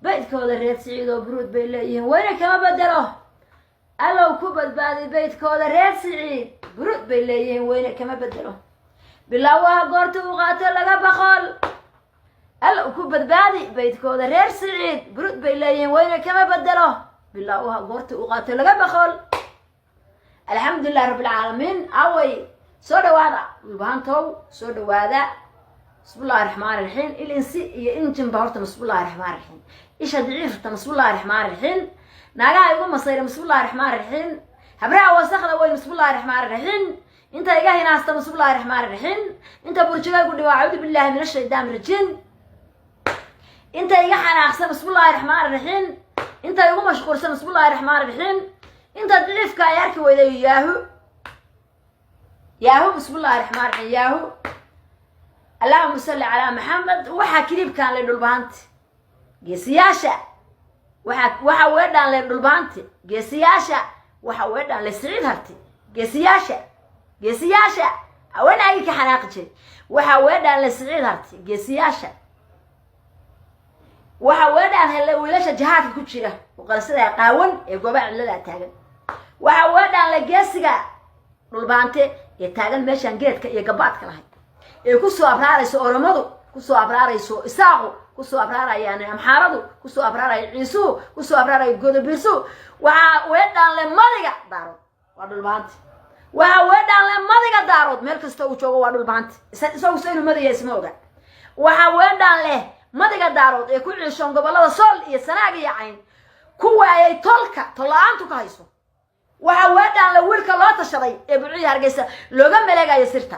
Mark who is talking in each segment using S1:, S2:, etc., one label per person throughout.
S1: beydkooda reer siciid oo buruud bay leeyihiin wayna kama bedelo allow ku badbaadi beydkooda reer siciid buruud bay leeyihiin wayna kama bedelo bilaawaha goorta u qaato laga boqol allow ku badbaadi beydkooda reer siciid buruud bay leeyihiin wayna kama bedelo bilaawaha goorta u qaato laga boqol alxamdulilah rabbilcaalamiin away soo dhawaada dhulbahantow soo dhawaada بسم الله الرحمن الرحيم الانسي iyo injin bahorta بسم الله الرحمن الرحيم ايش ضعيفته بسم الله الرحمن الرحيم ناغا igu masayr بسم الله الرحمن الرحيم habraa wasaqda way بسم الله الرحمن الرحيم انت iga hinaasta بسم الله الرحمن الرحيم انت burjiga ku dhawaacud billahi min ash-shaytaan rajin انت iga xanaaqsan بسم الله الرحمن الرحيم انت igu mashquulsan بسم الله الرحمن الرحيم انت ضعيفka yarki weyday yaahu بسم الله الرحمن الرحيم yaahu اللهم صل على محمد وحا كريب كان لدولبانت جيسياشا وحا ويدان لدولبانت جيسياشا وحا ويدان لسعيد هرتي جيسياشا وين ايك حناقتي وحا ويدان لسعيد هرتي جيسياشا وحا ويدان هلا ويلاشا جهات كوجيرا وقلسدا قاون ee gobac la taagan waxa weedaan la geesiga dulbaante ee taagan meeshan geedka iyo gabaadka lahayd ee ku soo abraarayso oromadu ku soo abraarayso isaaqo ku soo abraarayaan amxaaradu ku soo abraarayay ciisu ku soo abraarayay godobiirsu waxa weedaan le madiga daaro waa dhulbaanti waxa weedaan le madiga daaro meel kasta uu joogo waa dhulbaanti isagoo saynu madiga isma oga waxa weedaan le madiga daaro ee ku ciishoon gobolada sool iyo sanaag iyo cayn ku waayay tolka tolaantu ka hayso waxa weedaan le wiilka loo tashaday ee buucii hargeysa looga maleegayo sirta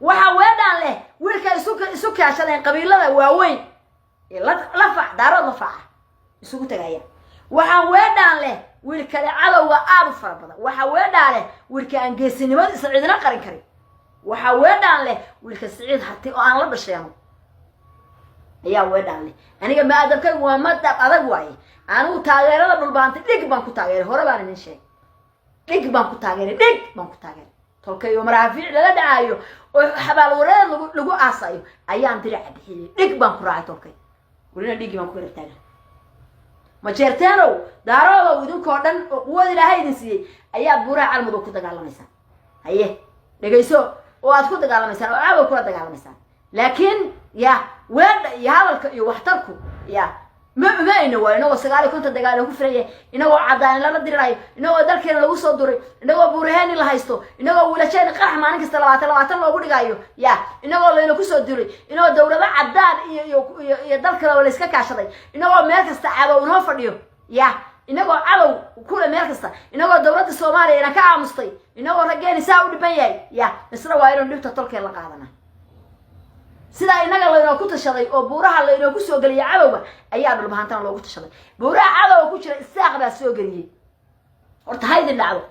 S1: waxa weedaan leh wiilka isu kaashadeen qabiilada waaweyn ee la fac daaro la fac isugu tagaya waxa weedaan leh wiilka cadawga aad u fara badan waxa weedaan leh wiilka aan geesinimada isciidna qarin karin waxa weedaan leh wiilka siciid harti oo aan la dhasheeno ayaa weedaan leh aniga ma adabkay waa madab adag waaye anigu taageerada dhulbaanta dhig baan ku taageeray hore baan idin sheegay dhig baan ku taageeray tolkayo maraafiic la dhacaayo oo xabaal wareed lagu aasayo ayaan dirac bixiyay dhig baan ku raacay tolkay wurina dhigi baan ku gartay ma jeerteeno daarooda idinkoo dhan oo quwad ilaahay idin siiyay ayaa buuraa calmadu ku dagaalamaysaa haye dhageyso oo aad ku dagaalamaysaa oo caawa ku dagaalamaysaa laakiin ya weedha iyo hadalka iyo waxtarku ya ما إنه وإنه سجالي كنت دجالي كفرية إنه عدان لا ندري إنه ذلك إنه لو صدري إنه برهان اللي هيستو إنه ولا شيء قرح ما نكست لواتن لو قولي جايو يا إنه والله إنه كصدري إنه الدولة عدان يذلك ولا يسكك عشرة إنه مركز تعب ونوفريو يا إنه عبو وكل مركز إنه الدولة الصومالية أنا كعب مستي إنه رجال ساود بيجي يا نصر وايرو نبت تطلق يلا قاعدنا sida inaga la ku tashaday oo buuraha la inoo ku soo galiyay cadawga ayaa dhulbahantan loogu tashaday buuraha cadawga ku jira isaaq baa soo galiyay horta haydin dhacdo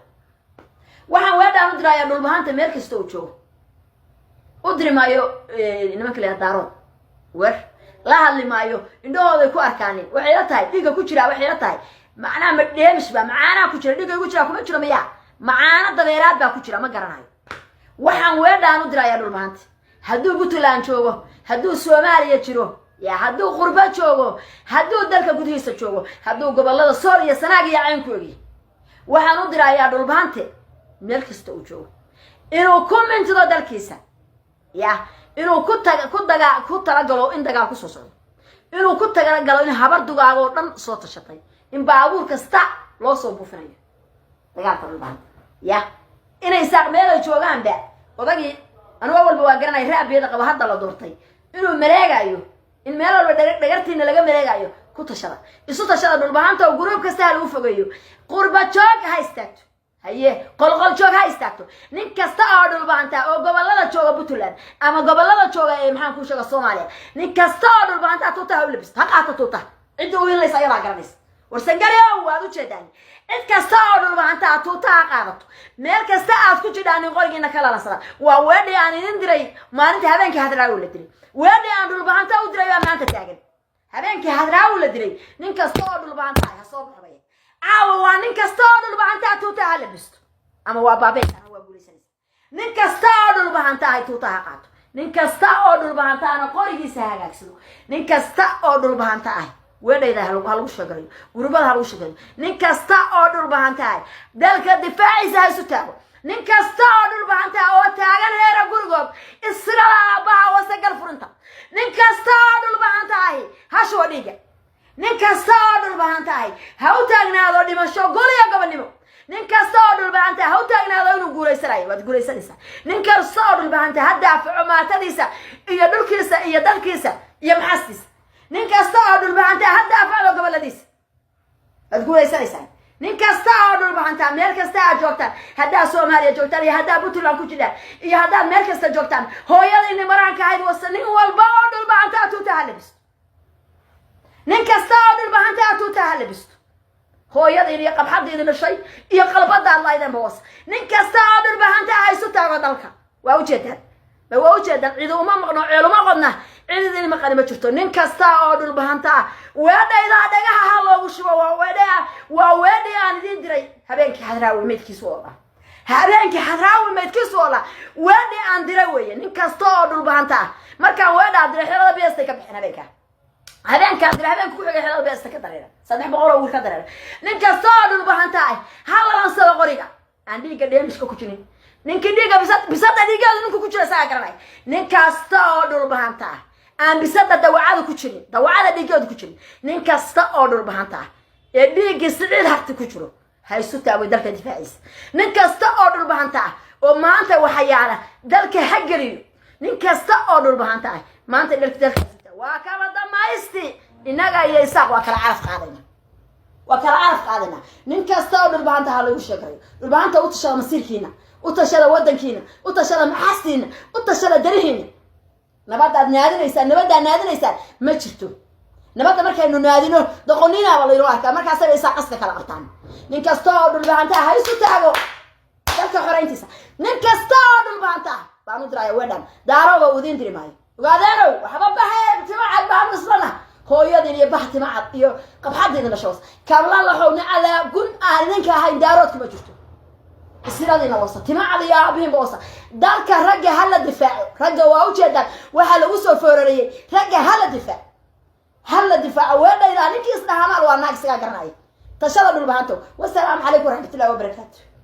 S1: waxaan weedaan u dirayaa dhulbahanta meel kasta oo joogo u dirimayo nimanka la daarood war la hadli maayo indhahooda ku arkaaneen waxay la tahay dhiga ku jira waxay la tahay macna ma dheemish ba macna ku jira dhiga ku jira kuma jira miya macna dabeeraad baa ku jira ma garanayo waxaan weedaan u dirayaa dhulbahanta hadduu Puntland joogo hadduu Soomaaliya jiro ya hadduu qurba joogo hadduu dalka gudihiisa joogo hadduu gobolada Sool iyo Sanaag iyo Cayn ku ogi waxaan u dirayaa dhulbaante meel kasta uu joogo inuu commentido dalkiisa ya inuu ku talagalo in dagaal ku soo socdo inuu ku talagalo in habar dugaago oo dhan soo tashatay in baabuur kasta loo soo buufinayo dagaalka dhulbaante ya inay saaq meel ay joogaan ba odagii أنا أول بواجرنا يراب يدا قبها هذا لا دورتي إنه ملاجايو إن ماله ولا دقرتي إن لقى ملاجايو كنت شرا الصوت شرا بالبهانته وجروب كستال وفجيو قربة شوك هاي استكتو هيه قل شوك هاي استكتو نين كستال بالبهانته أو قبل لا شوك بطلان أما قبل لا شوك محن كوشة الصومالية نين كستال بالبهانته توتا هو لبست هقعت توتا أنتوا وين اللي سيرا قرنيس ورسنجريا وهذا شيء ثاني إنت كستار بالبهانته توتا قارته مال كستار كل شيء داني قولي إنك لا نصرة وودي يعني ندري ما أنت هذاك هذا ولا دري ودي عند بالبهانته ودري ما أنت تاجر هذاك هذا ولا دري نين كستار بالبهانته حصاب حبايب وانين كستار بالبهانته توتا لبست أما وابابك أنا وأقول سنس نين كستار بالبهانته توتا قارته نين كستار بالبهانته أنا قولي سهاجك سلو نين كستار بالبهانته weedhayda halagu sheegay gurubada halagu sheegay nin kasta oo dhul bahantahay dalka difaaciisa ha isu taago nin kasta oo dhul bahantahay oo taagan heera gurigood israala aabaha wasagal furinta nin kasta oo dhul bahantahay ha soo dhiga nin kasta oo dhul bahantahay ha u taagnaado dhimasho goliya gobonimo nin kasta oo dhul bahantahay ha u taagnaado inuu guuleysanayo waad guuleysanaysaa nin kasta oo dhul bahantahay ha daafaco maatadiisa iyo dhulkiisa iyo dalkiisa iyo maxastiisa nin kasta oo dhul bahantahay ha daafaco goboladiisa waad guuleysanaysaa nin kasta oo dhul bahantahay meel kasta aad joogtaan haddaa Soomaaliya joogtaan iyo haddaa Puntland ku jirtaan iyo haddaa meel kasta joogtaan hooyadii Maraanka ahayd wasa nin walba oo dhul bahantahay tuuta halbisto nin kasta oo dhul bahantahay tuuta halbisto hooyadii iyo qabxadii dhashay iyo qalbada Allah idan boos nin kasta oo dhul bahantahay isu taago dalka waa ujeedaan cid uma maqno ceeluma qodna cidina ma qani ma jirto nin kasta oo dhul bahantahay weedayda dhagaha loogu shubo waa weedii aan idin diray habeenkii hadraawi meedkiisu oo weedii aan diray weeye nin kasta oo dhul bahantahay markaan weedha diray xilada beestay ka bixin habeenka ku xigay xilada beestay ka dareera 300 oo wiil ka dareera nin kasta oo dhul bahantahay halalan soo qoriga aan dhiiga dheemishka ku jirin ninka dhiiga bisada dhiiga ninku ku jira saa garanay nin kasta oo dhul bahantahay aan bisada dawacada ku jirin dawacada dhiigooda ku jirin nin kasta oo dhul bahantahay ee dhiiga siciid harti ku jiro ha isu taago dalka difaaciisa nin kasta oo dhul bahantahay oo maanta waxa yaala dalka hagaliyo nin kasta oo dhul bahantahay maanta dalka waa kala dhamaysti inaga iyo isaaq waa kala caraf qaadayna nin kasta oo dhul bahantahay lagu sheegay dhul bahanta u tashada masiirkiina u tashada wadankiina u tashada maxastiina u tashada darihiina nabadaad naadinaysaa ma jirto nabada markaynu naadino doqoniina wala yiro arka markaas ay isaaqasta kala qabtaan nin kasta oo dhul bahantahay ha isu taago dalka xoreyntiisa nin kasta oo dhul bahantahay baanu diray weedhan daaroga u diin dirimay ogaadano waxba baxay timacad baan islana hooyadii iyo bahtimacad iyo qabxadii dhashoos kabla la xowna ala gun aaninka hayn daaroodku ma jirto isiraadina wasa timacad iyo abin boosa dalka ragga hala difaaco ragga waa u jeedaan waxa lagu soo foorariyay ragga hala difaaco weedayda ninkii isdhaamaal waa naag isaga garanay tashada dhul bahanto wassalaamu calaykum waraxmatullaahi wabarakaatuh